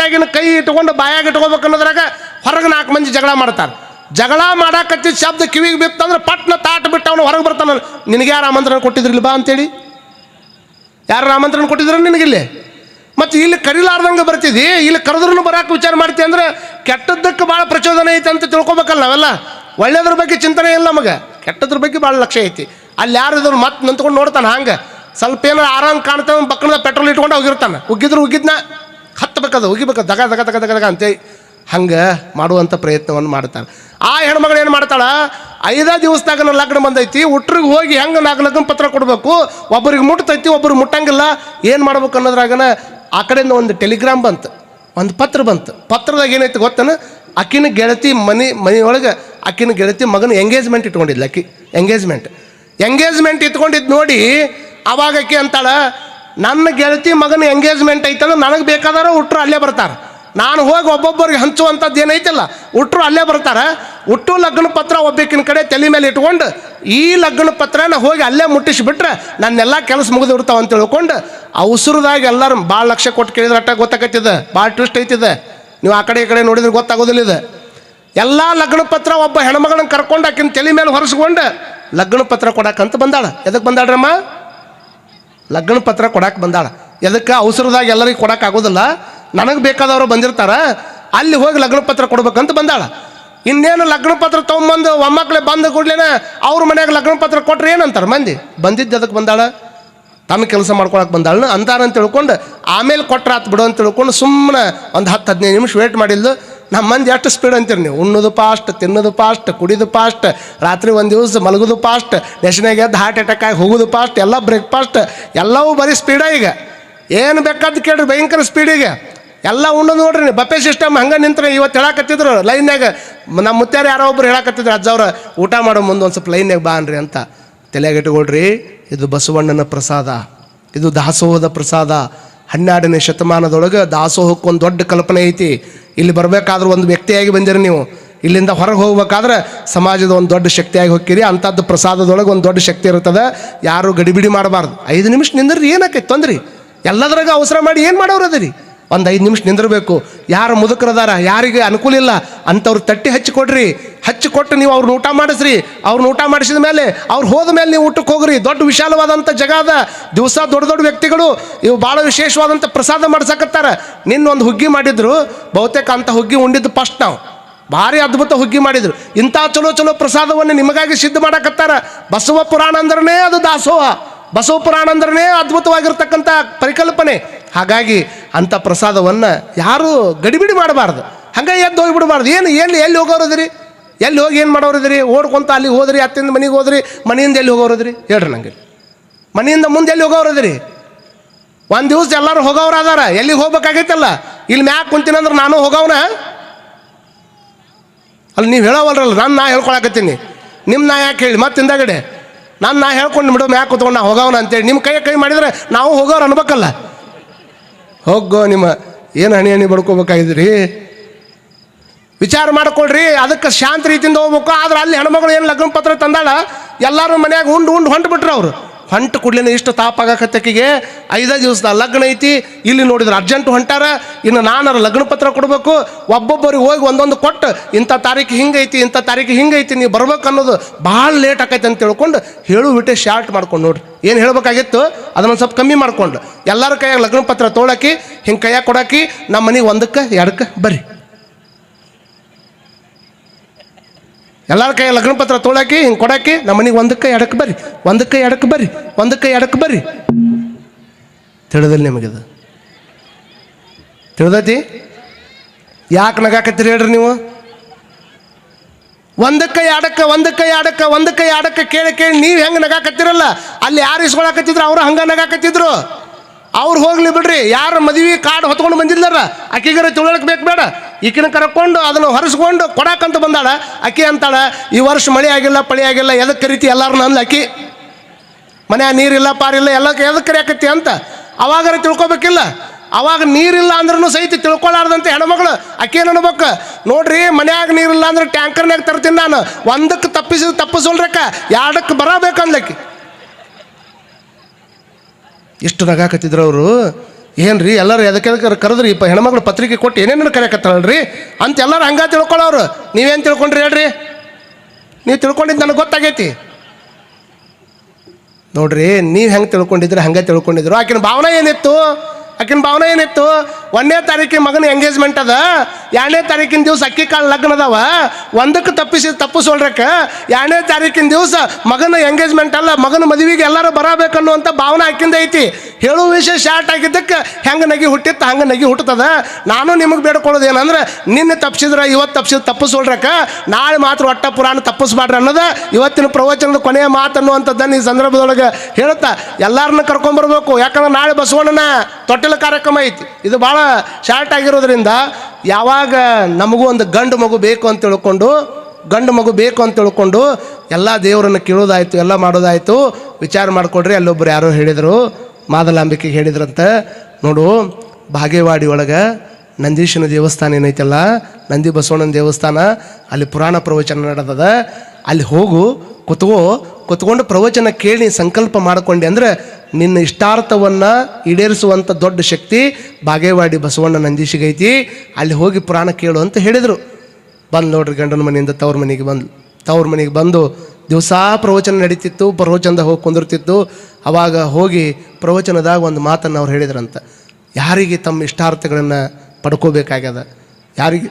ಹೊಟ್ಯಾಗಿನ ಕೈ ಇಟ್ಕೊಂಡು ಬಾಯಾಗ ಇಟ್ಕೋಬೇಕು ಅನ್ನೋದ್ರಾಗ ಹೊರಗೆ 4 ಮಂದಿ ಜಗಳ ಮಾಡ್ತಾರೆ. ಜಗಳ ಮಾಡಾಕತ್ತಿದ್ದ ಶಬ್ದ ಕಿವಿಗೆ ಬಿತ್ತಂದ್ರೆ ಪಟ್ನ ತಾಟ್ ಬಿಟ್ಟು ಅವನು ಹೊರಗೆ ಬರ್ತಾನ. ನಿನಗೆ ಯಾರು ಆಮಂತ್ರಣ ಕೊಟ್ಟಿದ್ರಿಲ್ಲ ಬಾ ಅಂತೇಳಿ? ಯಾರು ಆಮಂತ್ರಣ ಕೊಟ್ಟಿದ್ರ ನಿನಗಿಲ್ಲಿ? ಮತ್ತು ಇಲ್ಲಿ ಕರಿಲಾರ್ದಂಗೆ ಬರ್ತಿದ್ದಿ, ಇಲ್ಲಿ ಕರೆದ್ರೂ ಬರಾಕ ವಿಚಾರ ಮಾಡ್ತೀವಿ ಅಂದ್ರೆ ಕೆಟ್ಟದ್ದಕ್ಕೆ ಭಾಳ ಪ್ರಚೋದನೆ ಐತೆ ಅಂತ ತಿಳ್ಕೊಬೇಕಲ್ಲ ನಾವೆಲ್ಲ. ಒಳ್ಳೆಯದ್ರ ಬಗ್ಗೆ ಚಿಂತನೆ ಇಲ್ಲ ನಮಗೆ, ಕೆಟ್ಟದ್ರ ಬಗ್ಗೆ ಭಾಳ ಲಕ್ಷ್ಯ ಐತಿ. ಅಲ್ಲಿ ಯಾರು ಇದ್ರು ಮತ್ತೆ ನಿಂತ್ಕೊಂಡು ನೋಡ್ತಾನೆ. ಹಂಗೆ ಸ್ವಲ್ಪ ಏನಾರು ಆರಾಮ್ ಕಾಣ್ತಾನೆ, ಬಕ್ಕಣದ ಪೆಟ್ರೋಲ್ ಇಟ್ಕೊಂಡು ಹೋಗಿರ್ತಾನೆ. ಉಗಿದ್ನ ಹತ್ತಬೇಕದು, ಉಗಿಬೇಕು ದಗ ದಗ ದಗ ದಗ ದಗ ಅಂತೇಳಿ ಹಂಗೆ ಮಾಡುವಂಥ ಪ್ರಯತ್ನವನ್ನು ಮಾಡ್ತಾನೆ. ಆ ಹೆಣ್ಮಗಳು ಏನು ಮಾಡ್ತಾಳೆ, 5 ದಿವಸದಾಗ ನನ್ನ ಲಗ್ನ ಬಂದೈತಿ, ಹುಟ್ರಿಗೆ ಹೋಗಿ ಹೆಂಗೆ 4 ಲಗ್ನ ಪತ್ರ ಕೊಡಬೇಕು, ಒಬ್ಬರಿಗೆ ಮುಟ್ತೈತಿ ಒಬ್ಬರಿಗೆ ಮುಟ್ಟಂಗಿಲ್ಲ, ಏನು ಮಾಡ್ಬೇಕು ಅನ್ನೋದ್ರಾಗನ ಆ ಕಡೆಯಿಂದ ಒಂದು ಟೆಲಿಗ್ರಾಮ್ ಬಂತು, ಒಂದು ಪತ್ರ ಬಂತು. ಪತ್ರದಾಗ ಏನೈತಿ ಗೊತ್ತನ, ಆಕಿನ ಗೆಳತಿ ಮನೆಯೊಳಗೆ ಆಕಿನ ಗೆಳತಿ ಮಗನ ಎಂಗೇಜ್ಮೆಂಟ್ ಇಟ್ಕೊಂಡಿದ್ಲ. ಆಕಿ ಎಂಗೇಜ್ಮೆಂಟ್ ಇಟ್ಕೊಂಡಿದ್ದು ನೋಡಿ ಅವಾಗ ಆಕಿ ಅಂತಾಳ, ನನ್ನ ಗೆಳತಿ ಮಗನ ಎಂಗೇಜ್ಮೆಂಟ್ ಐತಲ್ಲ, ನನಗೆ ಬೇಕಾದಾರ ಹುಟ್ರು ಅಲ್ಲೇ ಬರ್ತಾರೆ, ನಾನು ಹೋಗಿ ಒಬ್ಬೊಬ್ಬರಿಗೆ ಹಂಚುವಂಥದ್ದು ಏನೈತಲ್ಲ ಹುಟ್ರು ಅಲ್ಲೇ ಬರ್ತಾರೆ. ಹುಟ್ಟು ಲಗ್ನ ಪತ್ರ ಒಬ್ಬಕಿನ ಕಡೆ ತಲೆ ಮೇಲೆ ಇಟ್ಕೊಂಡು ಈ ಲಗ್ನ ಪತ್ರನ ಹೋಗಿ ಅಲ್ಲೇ ಮುಟ್ಟಿಸಿಬಿಟ್ರೆ ನನ್ನೆಲ್ಲ ಕೆಲಸ ಮುಗಿದಿರ್ತಾವ ಅಂತ ತಿಳ್ಕೊಂಡು ಅವಸರದಾಗ ಎಲ್ಲರೂ ಭಾಳ ಲಕ್ಷ ಕೊಟ್ಟು ಕೇಳಿದ್ರೆ ಅಟ್ಟ ಗೊತ್ತಾಗತ್ತಿದೆ, ಭಾಳ ಟ್ವಿಸ್ಟ್ ಐತಿದೆ. ನೀವು ಆ ಕಡೆ ಈ ಕಡೆ ನೋಡಿದ್ರೆ ಗೊತ್ತಾಗೋದಿಲ್ಲ ಇದು. ಎಲ್ಲ ಲಗ್ನ ಪತ್ರ ಒಬ್ಬ ಹೆಣ್ಮಗಳನ್ನ ಕರ್ಕೊಂಡು ಆಕಿನ ತಲೆ ಮೇಲೆ ಹೊರಿಸ್ಕೊಂಡು ಲಗ್ನ ಪತ್ರ ಕೊಡಕ್ಕಂತ ಬಂದಾಳ. ಎದಕ್ಕೆ ಬಂದಾಳ್ರಮ್ಮ? ಲಗ್ನ ಪತ್ರ ಕೊಡಕ್ಕೆ ಬಂದಾಳ. ಎದಕ್ಕೆ? ಅವಸರದಾಗ ಎಲ್ಲರಿಗೆ ಕೊಡೋಕ್ಕಾಗೋದಿಲ್ಲ, ನನಗೆ ಬೇಕಾದವರು ಬಂದಿರ್ತಾರ, ಅಲ್ಲಿ ಹೋಗಿ ಲಗ್ನ ಪತ್ರ ಕೊಡ್ಬೇಕಂತ ಬಂದಾಳ. ಇನ್ನೇನು ಲಗ್ನ ಪತ್ರ ತೊಗೊಂಬಂದು ಒಮ್ಮಕ್ಕಳೇ ಬಂದು ಕೂಡ್ಲೇನೆ ಅವ್ರ ಮನ್ಯಾಗ ಲಗ್ನ ಪತ್ರ ಕೊಟ್ರೆ ಏನಂತಾರೆ ಮಂದಿ? ಬಂದಿದ್ದು ಅದಕ್ಕೆ ಬಂದಾಳ, ತನ್ನ ಕೆಲಸ ಮಾಡ್ಕೊಳಕ್ಕೆ ಬಂದಾಳ ಅಂತಾರಂತ ತಿಳ್ಕೊಂಡು ಆಮೇಲೆ ಕೊಟ್ರೆ ಆತು ಬಿಡು ಅಂತ ತಿಳ್ಕೊಂಡು ಸುಮ್ಮನೆ ಒಂದು 10-15 ನಿಮಿಷ ವೇಟ್ ಮಾಡಿದ್ದು. ನಮ್ಮ ಮಂದಿ ಎಷ್ಟು ಸ್ಪೀಡ್ ಅಂತೀರಿ ನೀವು? ಉಣ್ಣೋದು ಫಾಸ್ಟ್, ತಿನ್ನೋದು ಫಾಸ್ಟ್, ಕುಡಿದು ಫಾಸ್ಟ್, ರಾತ್ರಿ ಒಂದು ದಿವಸ ಮಲಗೋದು ಫಾಸ್ಟ್, ನೆಶನಾಗ ಎದ್ದು ಹಾರ್ಟ್ ಅಟ್ಯಾಕ್ ಆಗಿ ಹೋಗೋದು ಫಾಸ್ಟ್, ಎಲ್ಲ ಬ್ರೇಕ್ಫಾಸ್ಟ್ ಎಲ್ಲವೂ ಬರೀ ಸ್ಪೀಡ. ಈಗ ಏನು ಬೇಕಾದ್ದು ಕೇಳ್ರಿ, ಭಯಂಕರ ಸ್ಪೀಡಿಗೆ ಎಲ್ಲ ಉಣ್ಣೋದು ನೋಡ್ರಿ. ಬಫೆ ಸಿಸ್ಟಮ್ ಹಂಗೆ ನಿಂತ್ರೆ ಇವತ್ತು ಹೇಳಕತ್ತಿದ್ರು ಲೈನ್ಯಾಗ, ನಮ್ಮ ಮುತ್ಯಾರು ಯಾರೋ ಒಬ್ರು ಹೇಳಕತ್ತಿದ್ರು, ಅಜ್ಜವ್ರ ಊಟ ಮಾಡೋ ಮುಂದೆ ಒಂದು ಸ್ವಲ್ಪ ಲೈನ್ಯಾಗ ಬಾ ಅನ್ರಿ ಅಂತ. ತಲೆಯಾಗ ಇಟ್ಕೊಳ್ರಿ, ಇದು ಬಸವಣ್ಣನ ಪ್ರಸಾದ, ಇದು ದಾಸೋಹದ ಪ್ರಸಾದ. 12ನೇ ಶತಮಾನದೊಳಗೆ ದಾಸೋಹಕ್ಕೆ ಒಂದು ದೊಡ್ಡ ಕಲ್ಪನೆ ಐತಿ. ಇಲ್ಲಿ ಬರಬೇಕಾದ್ರೂ ಒಂದು ವ್ಯಕ್ತಿಯಾಗಿ ಬಂದಿರಿ ನೀವು, ಇಲ್ಲಿಂದ ಹೊರಗೆ ಹೋಗ್ಬೇಕಾದ್ರೆ ಸಮಾಜದ ಒಂದು ದೊಡ್ಡ ಶಕ್ತಿಯಾಗಿ ಹೋಗ್ತೀರಿ. ಅಂಥದ್ದು ಪ್ರಸಾದದೊಳಗೆ ಒಂದು ದೊಡ್ಡ ಶಕ್ತಿ ಇರ್ತದೆ. ಯಾರು ಗಡಿಬಿಡಿ ಮಾಡಬಾರ್ದು. 5 ನಿಮಿಷ ನಿಂದ್ರಿ, ಏನಾಕೈತೆ ತೊಂದ್ರಿ? ಎಲ್ಲದ್ರಾಗ ಅವಸರ ಮಾಡಿ ಏನು ಮಾಡೋರು ಅದರಿ? ಒಂದು 5 ನಿಮಿಷ ನಿಂದಿರಬೇಕು. ಯಾರು ಮುದುಕರದಾರ, ಯಾರಿಗೆ ಅನುಕೂಲ ಇಲ್ಲ ಅಂಥವ್ರು ತಟ್ಟಿ ಹಚ್ಚಿಕೊಡ್ರಿ. ಹಚ್ಚಿಕೊಟ್ಟು ನೀವು ಅವ್ರನ್ನ ಊಟ ಮಾಡಿಸ್ರಿ. ಅವ್ರನ್ನ ಊಟ ಮಾಡಿಸಿದ ಮೇಲೆ ಅವ್ರು ಹೋದ ಮೇಲೆ ನೀವು ಊಟಕ್ಕೆ ಹೋಗ್ರಿ. ದೊಡ್ಡ ವಿಶಾಲವಾದಂಥ ಜಗ ಅದ. ದಿವಸ ದೊಡ್ಡ ದೊಡ್ಡ ವ್ಯಕ್ತಿಗಳು ಇವು ಭಾಳ ವಿಶೇಷವಾದಂಥ ಪ್ರಸಾದ ಮಾಡ್ಸಕತ್ತಾರ. ನಿನ್ನೊಂದು ಹುಗ್ಗಿ ಮಾಡಿದ್ರು, ಬಹುತೇಕ ಅಂಥ ಹುಗ್ಗಿ ಉಂಡಿದ್ದು ಫಸ್ಟ್ ನಾವು. ಭಾರಿ ಅದ್ಭುತ ಹುಗ್ಗಿ ಮಾಡಿದ್ರು. ಇಂಥ ಚಲೋ ಚಲೋ ಪ್ರಸಾದವನ್ನು ನಿಮಗಾಗಿ ಸಿದ್ಧ ಮಾಡಕತ್ತಾರ. ಬಸವ ಪುರಾಣ ಅಂದ್ರೇ ಅದು ದಾಸೋಹ, ಬಸವ ಪುರಾಣ ಅಂದ್ರೇ ಅದ್ಭುತವಾಗಿರ್ತಕ್ಕಂಥ ಪರಿಕಲ್ಪನೆ. ಹಾಗಾಗಿ ಅಂಥ ಪ್ರಸಾದವನ್ನು ಯಾರೂ ಗಡಿಬಿಡಿ ಮಾಡಬಾರ್ದು, ಹಂಗೆ ಎದ್ದು ಹೋಗಿಬಿಡಬಾರ್ದು. ಎಲ್ಲಿ ಹೋಗೋರದ್ರಿ? ಎಲ್ಲಿ ಹೋಗಿ ಏನು ಮಾಡೋರಿದ್ರಿ? ಓಡ್ಕೊಂತ ಅಲ್ಲಿಗೆ ಹೋದ್ರಿ, ಅತ್ತಿಂದ ಮನೆಗೆ ಹೋದ್ರಿ, ಮನೆಯಿಂದ ಎಲ್ಲಿ ಹೋಗೋರದ್ರಿ ಹೇಳ್ರಿ ನಂಗೆ? ಮನೆಯಿಂದ ಮುಂದೆ ಎಲ್ಲಿ ಹೋಗೋರದ್ರಿ? ಒಂದು ದಿವಸ ಎಲ್ಲರೂ ಹೋಗೋರು ಅದಾರ, ಎಲ್ಲಿಗೆ ಹೋಗ್ಬೇಕಾಗೈತಲ್ಲ. ಇಲ್ಲಿ ಮ್ಯಾಕ್ ಕುಂತೀನಂದ್ರೆ ನಾನು ಹೋಗೋವನ ಅಲ್ಲಿ, ನೀವು ಹೇಳೋವಲ್ರಲ್ಲ, ನಾ ಹೇಳ್ಕೊಳಕತ್ತೀನಿ. ನಾ ಯಾಕೆ ಹೇಳಿ ಮತ್ತೆ ಹಿಂದಗಡೆ ನಾ ಹೇಳ್ಕೊಂಡು ಬಿಡೋ ಮ್ಯಾಕ್ ಕೂತ್ಕೊಂಡು ನಾ ಹೋಗೋವನ ಅಂತೇಳಿ ನಿಮ್ಮ ಕೈ ಮಾಡಿದ್ರೆ ನಾವು ಹೋಗೋರು ಅನ್ಬೇಕಲ್ಲ. ಹೋಗೋ ನಿಮ್ಮ ಏನು ಹಣಿ ಬಡ್ಕೋಬೇಕಾಗಿದ್ರಿ? ವಿಚಾರ ಮಾಡ್ಕೊಳ್ರಿ. ಅದಕ್ಕೆ ಶಾಂತ ರೀತಿಯಿಂದ ಹೋಗ್ಬೇಕು. ಆದ್ರೆ ಅಲ್ಲಿ ಹೆಣ್ಮಗಳು ಏನು ಲಗ್ನ ಪತ್ರ ತಂದಾಳ, ಎಲ್ಲರೂ ಮನ್ಯಾಗ ಉಂಡು ಹೊಂಟು ಬಿಟ್ರು. ಅವರು ಹೊಂಟು ಕೂಡ್ಲೇನೆ ಇಷ್ಟು ತಾಪಾಗಕತ್ತಕ್ಕಿಗೆ 5 ದಿವಸದ ಲಗ್ನ ಐತಿ. ಇಲ್ಲಿ ನೋಡಿದ್ರೆ ಅರ್ಜೆಂಟ್ ಹೊಂಟಾರ. ಇನ್ನು ನಾನು ಲಗ್ನ ಪತ್ರ ಕೊಡಬೇಕು. ಒಬ್ಬೊಬ್ಬರಿಗೆ ಹೋಗಿ ಒಂದೊಂದು ಕೊಟ್ಟು ಇಂಥ ತಾರೀಕು ಹಿಂಗೈತಿ, ಇಂಥ ತಾರೀಕು ಹಿಂಗೈತಿ, ನೀವು ಬರ್ಬೇಕು ಅನ್ನೋದು ಭಾಳ ಲೇಟ್ ಆಕೈತೆ ಅಂತ ತಿಳ್ಕೊಂಡು ಬಿಟ್ಟೆ ಶಾರ್ಟ್ ಮಾಡ್ಕೊಂಡು ನೋಡ್ರಿ. ಏನು ಹೇಳಬೇಕಾಗಿತ್ತು ಅದನ್ನು ಸ್ವಲ್ಪ ಕಮ್ಮಿ ಮಾಡ್ಕೊಂಡು ಎಲ್ಲರ ಕೈಯಾಗ ಲಗ್ನ ಪತ್ರ ತೊಗೊಳಕಿ, ಹಿಂಗೆ ಕೈಯಾಗ ಕೊಡಾಕಿ, ನಮ್ಮ ಮನೆಗೆ 1ಕ್ಕೆ 2ಕ್ಕೆ ಬರ್ರಿ. ಎಲ್ಲರ ಕೈ ಲಗ್ನ ಪತ್ರ ತೊಗೊಳಕಿ, ಹಿಂಗೆ ಕೊಡಾಕಿ, ನಮ್ಮ ಮನೆಗೆ 1ಕ್ಕೆ 2ಕ್ಕೆ ಬರ್ರಿ, 1ಕ್ಕೆ 2ಕ್ಕೆ ಬರ್ರಿ, 1ಕ್ಕೆ 2ಕ್ಕೆ ಬರ್ರಿ. ತಿಳಿದಿಲ್ಲ ನಿಮಗಿದು? ತಿಳಿದೈತಿ? ಯಾಕೆ ನಗಾಕತ್ತೀರಿ ಹೇಳ್ರಿ ನೀವು? 1ಕ್ಕೆ 2ಕ್ಕೆ ಕೇಳಿ ನೀವು ಹೆಂಗೆ ನಗಾಕತ್ತೀರಲ್ಲ, ಅಲ್ಲಿ ಯಾರು ಇಸ್ಕೊಳಕತ್ತಿದ್ರು ಅವರು ಹಂಗೆ ನಗಾಕತ್ತಿದ್ರು. ಅವ್ರು ಹೋಗ್ಲಿ ಬಿಡ್ರಿ. ಯಾರು ಮದುವೆ ಕಾರ್ಡ್ ಹೊತ್ಕೊಂಡು ಬಂದಿದ್ದಾರ ಆಕಿಗಾರ ತಿಳೋಳಕ್ಕೆ ಬೇಕು ಬೇಡ, ಈಕಿನ ಕರ್ಕೊಂಡು ಅದನ್ನು ಹೊರಿಸ್ಕೊಂಡು ಕೊಡಾಕಂತ ಬಂದಾಳ. ಆಕಿ ಅಂತಾಳ, ಈ ವರ್ಷ ಮಳೆ ಆಗಿಲ್ಲ ಪಳಿ ಆಗಿಲ್ಲ, ಎದಕ್ಕೆ ಕರಿತಿ ಎಲ್ಲರೂ ನಂದು ಆಕಿ ಮನ್ಯಾಗ ನೀರಿಲ್ಲ ಪಾರಿಲ್ಲ ಎಲ್ಲ ಎದಕ್ಕೆ ಕರಿಯಾಕತ್ತಿ ಅಂತ. ಅವಾಗಾರ ತಿಳ್ಕೊಬೇಕಿಲ್ಲ. ಅವಾಗ ನೀರಿಲ್ಲ ಅಂದ್ರೂ ಸಹಿತ ತಿಳ್ಕೊಳ್ಳಾರ್ದಂತೆ ಹೆಣ್ಮಗಳು ಆಕೇನು ಅನ್ಬೇಕು ನೋಡ್ರಿ, ಮನ್ಯಾಗ ನೀರಿಲ್ಲ ಅಂದ್ರೆ ಟ್ಯಾಂಕರ್ನಾಗ ತರ್ತೀನಿ ನಾನು, 1ಕ್ಕೆ ತಪ್ಪಿಸೋಲ್ರಕ್ಕ 2ಕ್ಕೆ ಬರಬೇಕಂದ್ಲಕ್ಕಿ. ಎಷ್ಟು ನಗಾಕತ್ತಿದ್ರು ಅವರು. ಏನ್ರಿ ಎಲ್ಲರೂ ಎದಕ್ಕೆ ಕರೆದ್ರಿ ಹೆಣ್ಮಕ್ಳು ಪತ್ರಿಕೆ ಕೊಟ್ಟು ಏನೇನು ಕರೆಯಕತ್ತಾಳಲ್ರಿ ಅಂತ ಎಲ್ಲರೂ ಹಂಗೆ ತಿಳ್ಕೊಳ್ಳೋರು. ನೀವೇನು ತಿಳ್ಕೊಂಡ್ರಿ ಹೇಳ್ರಿ? ನೀವು ತಿಳ್ಕೊಂಡಿದ್ದು ನನಗೆ ಗೊತ್ತಾಗೈತಿ ನೋಡ್ರಿ. ನೀವು ಹೆಂಗೆ ತಿಳ್ಕೊಂಡಿದ್ರೆ ಹಂಗೆ ತಿಳ್ಕೊಂಡಿದ್ರು. ಆಕಿನ ಭಾವನೆ ಏನಿತ್ತು? 1ನೇ ತಾರೀಕಿನ ಮಗನ ಎಂಗೇಜ್ಮೆಂಟ್ ಅದ, 2ನೇ ತಾರೀಕಿನ ದಿವಸ ಅಕ್ಕಿ ಕಾಳು ಲಗ್ನ ಅದಾವ. ಒಂದಕ್ಕೆ ತಪ್ಪಿಸೋಳ್ರಕ್ಕೆ 2ನೇ ತಾರೀಕಿನ ದಿವಸ ಮಗನ ಎಂಗೇಜ್ಮೆಂಟ್ ಅಲ್ಲ, ಮಗನ ಮದುವೆಗೆ ಎಲ್ಲರೂ ಬರಬೇಕನ್ನುವಂಥ ಭಾವನೆ ಆಕಿಂದ ಐತಿ. ಹೇಳುವ ವಿಷಯ ಶಾರ್ಟ್ ಆಗಿದ್ದಕ್ಕೆ ಹೆಂಗೆ ನಗಿ ಹುಟ್ಟಿತ್ತು ಹಂಗೆ ನಗಿ ಹುಟ್ಟುತ್ತದೆ. ನಾನು ನಿಮಗೆ ಬೇಡ್ಕೊಳ್ಳೋದು ಏನಂದ್ರೆ, ನಿನ್ನೆ ತಪ್ಪಿಸಿದ್ರೆ ಇವತ್ತು ತಪ್ಪಿಸೋಳ್ರಕ್ಕೆ, ನಾಳೆ ಮಾತ್ರ ಒಟ್ಟ ಪುರಾಣ ತಪ್ಪಿಸ್ಬಾಡ್ರಿ ಅನ್ನೋದು ಇವತ್ತಿನ ಪ್ರವಚನದ ಕೊನೆಯ ಮಾತು ಅನ್ನುವಂಥದ್ದನ್ನು ಈ ಸಂದರ್ಭದೊಳಗೆ ಹೇಳುತ್ತಾ ಎಲ್ಲರನ್ನ ಕರ್ಕೊಂಬರ್ಬೇಕು. ಯಾಕಂದ್ರೆ ನಾಳೆ ಬಸವಣ್ಣನ ತೊಟ್ಟಿಲ ಕಾರ್ಯಕ್ರಮ ಐತಿ. ಇದು ಭಾಳ ಶಾರ್ಟ್ ಆಗಿರೋದ್ರಿಂದ ಯಾವಾಗ ನಮಗೂ ಒಂದು ಗಂಡು ಮಗು ಬೇಕು ಅಂತ ತಿಳ್ಕೊಂಡು ಎಲ್ಲ ದೇವರನ್ನು ಕೇಳೋದಾಯ್ತು, ಎಲ್ಲ ಮಾಡೋದಾಯ್ತು. ವಿಚಾರ ಮಾಡಿಕೊಡ್ರಿ. ಅಲ್ಲೊಬ್ಬರು ಯಾರೋ ಹೇಳಿದರು, ಮಾದಲಾಂಬಿಕೆಗೆ ಹೇಳಿದ್ರಂತೆ, ನೋಡು ಬಾಗೇವಾಡಿ ಒಳಗೆ ನಂದೀಶನ ದೇವಸ್ಥಾನ ಏನೈತಲ್ಲ, ನಂದಿ ಬಸವಣ್ಣನ ದೇವಸ್ಥಾನ, ಅಲ್ಲಿ ಪುರಾಣ ಪ್ರವಚನ ನಡೆದದ. ಅಲ್ಲಿ ಹೋಗು, ಕುತ್ಕೊಂಡು ಪ್ರವಚನ ಕೇಳಿ ಸಂಕಲ್ಪ ಮಾಡಿಕೊಂಡೆ ಅಂದರೆ ನಿನ್ನ ಇಷ್ಟಾರ್ಥವನ್ನು ಈಡೇರಿಸುವಂಥ ದೊಡ್ಡ ಶಕ್ತಿ ಬಾಗೇವಾಡಿ ಬಸವಣ್ಣ ನಂದೀಶಿಗೈತಿ. ಅಲ್ಲಿ ಹೋಗಿ ಪುರಾಣ ಕೇಳು ಅಂತ ಹೇಳಿದರು. ಬಂದು ನೋಡ್ರಿ, ಗಂಡನ ಮನೆಯಿಂದ ತವ್ರ ಮನೆಗೆ ಬಂದು ದಿವಸ ಪ್ರವಚನ ನಡೀತಿತ್ತು. ಪ್ರವಚನದಾಗ ಹೋಗಿ ಕುಂದಿರ್ತಿತ್ತು. ಅವಾಗ ಹೋಗಿ ಪ್ರವಚನದಾಗ ಒಂದು ಮಾತನ್ನು ಅವ್ರು ಹೇಳಿದ್ರಂತ, ಯಾರಿಗೆ ತಮ್ಮ ಇಷ್ಟಾರ್ಥಗಳನ್ನು ಪಡ್ಕೋಬೇಕಾಗ್ಯದ, ಯಾರಿಗೆ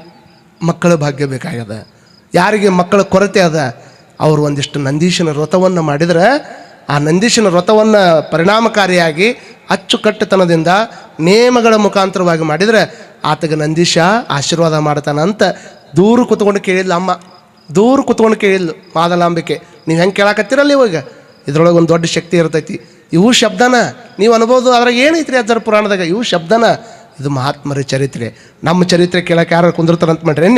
ಮಕ್ಕಳ ಭಾಗ್ಯ ಬೇಕಾಗ್ಯದ, ಯಾರಿಗೆ ಮಕ್ಕಳ ಕೊರತೆ ಅದ, ಅವರು ಒಂದಿಷ್ಟು ನಂದೀಶನ ವ್ರತವನ್ನು ಮಾಡಿದರೆ ಆ ನಂದೀಶನ ವ್ರತವನ್ನು ಪರಿಣಾಮಕಾರಿಯಾಗಿ ಅಚ್ಚುಕಟ್ಟುತನದಿಂದ ನೇಮಗಳ ಮುಖಾಂತರವಾಗಿ ಮಾಡಿದರೆ ಆತಗೆ ನಂದೀಶ ಆಶೀರ್ವಾದ ಮಾಡ್ತಾನಂತ ದೂರ ಕುತ್ಕೊಂಡು ಕೇಳಿದ್ಲು ಅಮ್ಮ. ದೂರ ಕುತ್ಕೊಂಡು ಕೇಳಿದ್ಲು ಮಾದಲಾಂಬಿಕೆ. ನೀವು ಹೆಂಗೆ ಕೇಳಾಕತ್ತೀರಲ್ಲ ಇವಾಗ, ಇದ್ರೊಳಗೆ ಒಂದು ದೊಡ್ಡ ಶಕ್ತಿ ಇರ್ತೈತಿ. ಇವು ಶಬ್ದನ ನೀವು ಅನ್ಬೋದು, ಅದ್ರಾಗ ಏನೈತ್ರಿ ಅಜ್ಜರ ಪುರಾಣದಾಗ? ಇವು ಶಬ್ದನ. ಇದು ಮಹಾತ್ಮರ ಚರಿತ್ರೆ. ನಮ್ಮ ಚರಿತ್ರೆ ಕೇಳಕ್ಕೆ ಯಾರು ಕುಂದಿರ್ತಾರಂತ ಮಾಡ್ರಿ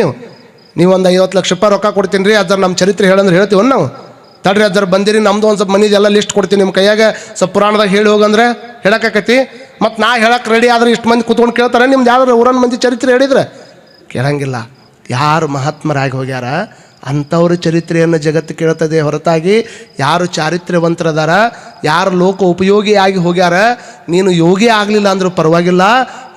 ನೀವು ಒಂದು 50 ಲಕ್ಷ ರೂಪಾಯಿ ರೊಕ್ಕ ಕೊಡ್ತೀನಿ ರೀ ಅಜ್ಜರ್, ನಮ್ಮ ಚರಿತ್ರೆ ಹೇಳಂದ್ರೆ ಹೇಳ್ತೀವಿ ನಾವು? ತಡ್ರಿ ಅಜ್ಜರ್ ಬಂದಿರಿ, ನಮ್ಮದು ಒಂದು ಸ್ವಲ್ಪ ಮನಿದೆಲ್ಲ ಲಿಸ್ಟ್ ಕೊಡ್ತೀನಿ ನಿಮ್ಮ ಕೈಯಾಗ, ಸ್ವಲ್ಪ ಪುರಾಣದಾಗ ಹೇಳಿ ಹೋಗಂದ್ರೆ ಹೇಳಕ್ಕಾಕತಿ. ಮತ್ತು ನಾ ಹೇಳಕ್ಕೆ ರೆಡಿ ಆದ್ರೆ ಇಷ್ಟು ಮಂದಿ ಕೂತ್ಕೊಂಡು ಕೇಳ್ತಾರೆ. ನಿಮ್ದು ಯಾವ್ದಾರು ಊರನ್ನ ಮಂದಿ ಚರಿತ್ರೆ ಹೇಳಿದ್ರೆ ಕೇಳಂಗಿಲ್ಲ. ಯಾರು ಮಹಾತ್ಮರಾಗಿ ಹೋಗ್ಯಾರ ಅಂಥವ್ರ ಚರಿತ್ರೆಯನ್ನು ಜಗತ್ತು ಕೇಳ್ತದೆ ಹೊರತಾಗಿ ಯಾರು ಚಾರಿತ್ರ್ಯವಂತರದಾರ, ಯಾರು ಲೋಕ ಉಪಯೋಗಿಯಾಗಿ ಹೋಗ್ಯಾರ, ನೀನು ಯೋಗಿ ಆಗಲಿಲ್ಲ ಅಂದರೂ ಪರವಾಗಿಲ್ಲ,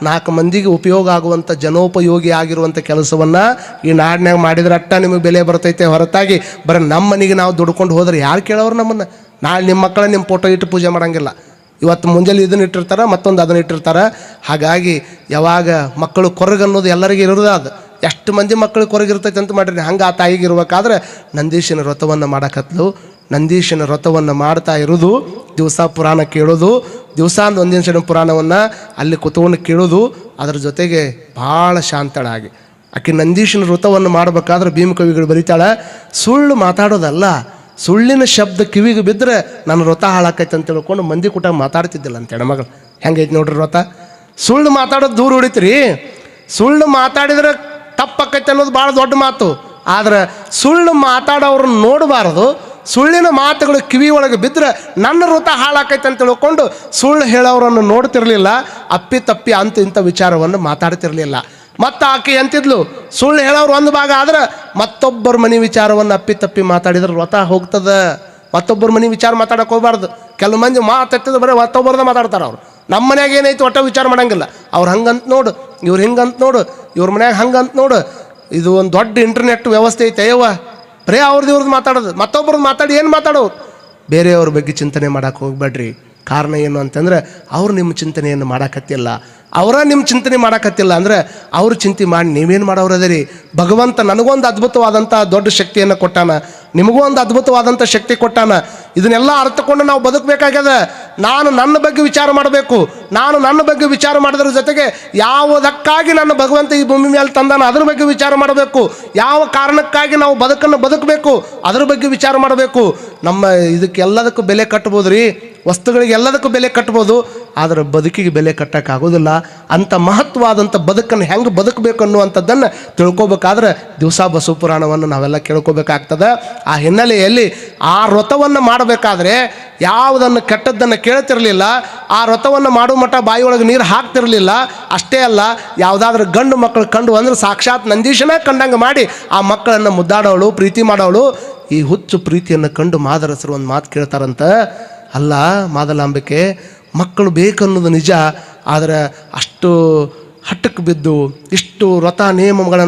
4 ಮಂದಿಗೆ ಉಪಯೋಗ ಆಗುವಂಥ ಜನೋಪಯೋಗಿ ಆಗಿರುವಂಥ ಕೆಲಸವನ್ನು ಈ ನಾಡಿನಾಗ ಮಾಡಿದ್ರೆ ಅಟ್ಟ ನಿಮಗೆ ಬೆಲೆ ಬರ್ತೈತೆ ಹೊರತಾಗಿ ಬರೀ ನಮ್ಮ ಮನೆಗೆ ನಾವು ದುಡ್ಕೊಂಡು ಹೋದ್ರೆ ಯಾರು ಕೇಳೋರು ನಮ್ಮನ್ನು? ನಾಳೆ ನಿಮ್ಮ ಮಕ್ಕಳ ನಿಮ್ಮ ಫೋಟೋ ಇಟ್ಟು ಪೂಜೆ ಮಾಡೋಂಗಿಲ್ಲ. ಇವತ್ತು ಮುಂಜಾನೆ ಇದನ್ನು ಇಟ್ಟಿರ್ತಾರೆ, ಮತ್ತೊಂದು ಅದನ್ನು ಇಟ್ಟಿರ್ತಾರೆ. ಹಾಗಾಗಿ ಯಾವಾಗ ಮಕ್ಕಳು ಕೊರಗನ್ನೋದು ಎಲ್ಲರಿಗೂ ಇರೋದು, ಅದು ಎಷ್ಟು ಮಂದಿ ಮಕ್ಕಳಿಗೆ ಕೊರಗಿರ್ತೈತೆ ಅಂತ ಮಾಡಿರಿ. ಹಂಗೆ ಆ ತಾಯಿಗೆ ಇರ್ಬೇಕಾದ್ರೆ ನಂದೀಶನ ವ್ರತವನ್ನು ಮಾಡಕತ್ಲು. ನಂದೀಶನ ವ್ರತವನ್ನು ಮಾಡ್ತಾ ಇರೋದು, ದಿವಸ ಪುರಾಣ ಕೇಳೋದು, ದಿವಸ ಒಂದಿನ ಪುರಾಣವನ್ನು ಅಲ್ಲಿ ಕುತ್ಕೊಂಡು ಕೇಳೋದು, ಅದರ ಜೊತೆಗೆ ಭಾಳ ಶಾಂತಳಾಗಿ ಆಕೆ ನಂದೀಶನ ವ್ರತವನ್ನು ಮಾಡಬೇಕಾದ್ರೆ ಭೀಮಕವಿಗಳು ಬರೀತಾಳೆ, ಸುಳ್ಳು ಮಾತಾಡೋದಲ್ಲ, ಸುಳ್ಳಿನ ಶಬ್ದ ಕಿವಿಗೆ ಬಿದ್ದರೆ ನನ್ನ ವ್ರತ ಹಾಳಾಕೈತೆ ಅಂತ ತಿಳ್ಕೊಂಡು ಮಂದಿ ಕೂಟ ಮಾತಾಡ್ತಿದ್ದಿಲ್ಲ ಅಂತ ಹೆಣ್ಮಗಳು. ಹೆಂಗೈತೆ ನೋಡ್ರಿ ವ್ರತ. ಸುಳ್ಳು ಮಾತಾಡೋದು ದೂರ ಹೊಡಿತೀರಿ. ಸುಳ್ಳು ಮಾತಾಡಿದ್ರೆ ತಪ್ಪಾಕೈತೆ ಅನ್ನೋದು ಭಾಳ ದೊಡ್ಡ ಮಾತು. ಆದ್ರೆ ಸುಳ್ಳು ಮಾತಾಡೋರನ್ನ ನೋಡಬಾರ್ದು. ಸುಳ್ಳಿನ ಮಾತುಗಳು ಕಿವಿ ಒಳಗೆ ಬಿದ್ದರೆ ನನ್ನ ವ್ರತ ಹಾಳಾಕೈತೆ ಅಂತ ತಿಳ್ಕೊಂಡು ಸುಳ್ಳು ಹೇಳೋರನ್ನು ನೋಡ್ತಿರ್ಲಿಲ್ಲ, ಅಪ್ಪಿ ತಪ್ಪಿ ಇಂಥ ವಿಚಾರವನ್ನು ಮಾತಾಡ್ತಿರ್ಲಿಲ್ಲ. ಮತ್ತು ಆಕೆ ಅಂತಿದ್ಲು, ಸುಳ್ಳು ಹೇಳೋರು ಒಂದು ಭಾಗ ಆದ್ರೆ ಮತ್ತೊಬ್ಬರ ಮನೆ ವಿಚಾರವನ್ನು ಅಪ್ಪಿ ತಪ್ಪಿ ಮಾತಾಡಿದ್ರೆ ವ್ರತ ಹೋಗ್ತದೆ. ಮತ್ತೊಬ್ಬರ ಮನೆ ವಿಚಾರ ಮಾತಾಡಕ್ಕೆ ಹೋಗ್ಬಾರ್ದು. ಕೆಲವು ಮಂದಿ ಮಾತಾಡ್ತಿದ್ದು ಬರೀ ಮತ್ತೊಬ್ಬರದ ಮಾತಾಡ್ತಾರೆ. ಅವರು ನಮ್ಮ ಮನ್ಯಾಗ ಏನೈತಿ ಒಟ್ಟ ವಿಚಾರ ಮಾಡೋಂಗಿಲ್ಲ. ಅವ್ರು ಹಂಗಂತ ನೋಡು, ಇವ್ರು ಹಿಂಗಂತ ನೋಡು, ಇವ್ರ ಮನ್ಯಾಗ ಹಂಗಂತ ನೋಡು. ಇದು ಒಂದು ದೊಡ್ಡ ಇಂಟರ್ನೆಟ್ ವ್ಯವಸ್ಥೆ ಐತೆ ಅಯ್ಯವ್ವ. ಬರೀ ಅವ್ರದ್ದು ಮಾತಾಡೋದು, ಮತ್ತೊಬ್ರದ್ದು ಮಾತಾಡಿ ಏನು ಮಾತಾಡೋರು? ಬೇರೆಯವ್ರ ಬಗ್ಗೆ ಚಿಂತನೆ ಮಾಡೋಕೆ ಹೋಗ್ಬೇಡ್ರಿ. ಕಾರಣ ಏನು ಅಂತಂದರೆ ಅವ್ರು ನಿಮ್ಮ ಚಿಂತನೆಯನ್ನು ಮಾಡೋಕತ್ತಿಲ್ಲ, ಅವರ ನಿಮ್ಮ ಚಿಂತನೆ ಮಾಡೋಕತ್ತಿಲ್ಲ ಅಂದರೆ ಅವ್ರ ಚಿಂತೆ ಮಾಡಿ ನೀವೇನು ಮಾಡೋರು ಅದರಿ? ಭಗವಂತ ನನಗೊಂದು ಅದ್ಭುತವಾದಂಥ ದೊಡ್ಡ ಶಕ್ತಿಯನ್ನು ಕೊಟ್ಟಾನ, ನಿಮಗೂ ಒಂದು ಅದ್ಭುತವಾದಂಥ ಶಕ್ತಿ ಕೊಟ್ಟಾನ. ಇದನ್ನೆಲ್ಲ ಅರ್ಥಕೊಂಡು ನಾವು ಬದುಕಬೇಕಾಗ್ಯದ. ನಾನು ನನ್ನ ಬಗ್ಗೆ ವಿಚಾರ ಮಾಡಬೇಕು. ನಾನು ನನ್ನ ಬಗ್ಗೆ ವಿಚಾರ ಮಾಡೋದ್ರ ಜೊತೆಗೆ ಯಾವುದಕ್ಕಾಗಿ ನನ್ನ ಭಗವಂತ ಈ ಭೂಮಿ ಮೇಲೆ ತಂದಾನ ಅದ್ರ ಬಗ್ಗೆ ವಿಚಾರ ಮಾಡಬೇಕು. ಯಾವ ಕಾರಣಕ್ಕಾಗಿ ನಾವು ಬದುಕಬೇಕು ಅದ್ರ ಬಗ್ಗೆ ವಿಚಾರ ಮಾಡಬೇಕು. ನಮ್ಮ ಇದಕ್ಕೆಲ್ಲದಕ್ಕೂ ಬೆಲೆ ಕಟ್ಬೋದು ರೀ, ವಸ್ತುಗಳಿಗೆ ಎಲ್ಲದಕ್ಕೂ ಬೆಲೆ ಕಟ್ಬೋದು, ಆದರೆ ಬದುಕಿಗೆ ಬೆಲೆ ಕಟ್ಟೋಕ್ಕಾಗೋದಿಲ್ಲ. ಅಂಥ ಮಹತ್ವವಾದಂಥ ಬದುಕನ್ನು ಹೆಂಗೆ ಬದುಕಬೇಕು ಅನ್ನುವಂಥದ್ದನ್ನು ತಿಳ್ಕೊಬೇಕಾದ್ರೆ ದಿವಸ ಬಸವ ಪುರಾಣವನ್ನು ನಾವೆಲ್ಲ ಕೇಳ್ಕೊಬೇಕಾಗ್ತದೆ. ಆ ಹಿನ್ನೆಲೆಯಲ್ಲಿ ಆ ವ್ರತವನ್ನು ಮಾಡಬೇಕಾದ್ರೆ ಯಾವುದನ್ನು ಕೆಟ್ಟದ್ದನ್ನು ಕೇಳ್ತಿರಲಿಲ್ಲ. ಆ ವ್ರತವನ್ನು ಮಾಡೋ ಮಟ್ಟ ಬಾಯಿಯೊಳಗೆ ನೀರು ಹಾಕ್ತಿರಲಿಲ್ಲ. ಅಷ್ಟೇ ಅಲ್ಲ, ಯಾವುದಾದ್ರೂ ಗಂಡು ಮಕ್ಕಳು ಕಂಡು ಅಂದ್ರೆ ಸಾಕ್ಷಾತ್ ನಂದೀಶನ ಕಂಡಂಗೆ ಮಾಡಿ ಆ ಮಕ್ಕಳನ್ನು ಮುದ್ದಾಡೋಳು, ಪ್ರೀತಿ ಮಾಡೋಳು. ಈ ಹುಚ್ಚು ಪ್ರೀತಿಯನ್ನು ಕಂಡು ಮಾದರಸರು ಒಂದು ಮಾತು ಕೇಳ್ತಾರಂತ, ಅಲ್ಲ ಮಾದಲಾಂಬಿಕೆ, ಮಕ್ಕಳು ಬೇಕನ್ನೋದು ನಿಜ, ಆದರೆ ಅಷ್ಟು ಹಟ್ಟಕ್ಕೆ ಬಿದ್ದು ಇಷ್ಟು ವ್ರತ ನಿಯಮಗಳನ್ನು